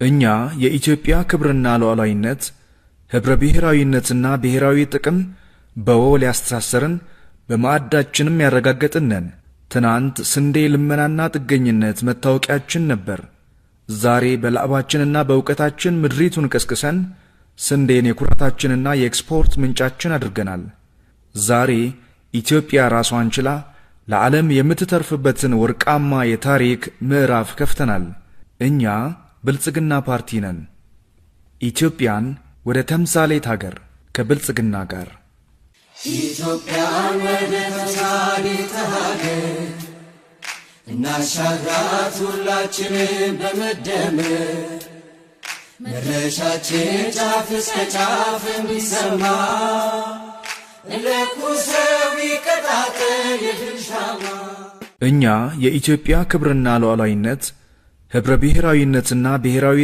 እኛ የኢትዮጵያ ክብርና ሉዓላዊነት ህብረ ብሔራዊነትና ብሔራዊ ጥቅም በውል ያስተሳሰርን በማዕዳችንም ያረጋገጥነን። ትናንት ስንዴ ልመናና ጥገኝነት መታወቂያችን ነበር። ዛሬ በላባችንና በእውቀታችን ምድሪቱን ቀስቅሰን ስንዴን የኩራታችንና የኤክስፖርት ምንጫችን አድርገናል። ዛሬ ኢትዮጵያ ራሷን ችላ ለዓለም የምትተርፍበትን ወርቃማ የታሪክ ምዕራፍ ከፍተናል። እኛ ብልጽግና ፓርቲ ነን። ኢትዮጵያን ወደ ተምሳሌት ሀገር ከብልጽግና ጋር ኢትዮጵያን ወደ ተምሳሌት ሀገር እናሻግራት ሁላችንም በመደመር መድረሻችን ጫፍ እስከ ጫፍ እንዲሰማ ለኩሰው ይቀጣጠል የድል ሻማ። እኛ የኢትዮጵያ ክብርና ሉዓላዊነት ህብረ ብሔራዊነትና ብሔራዊ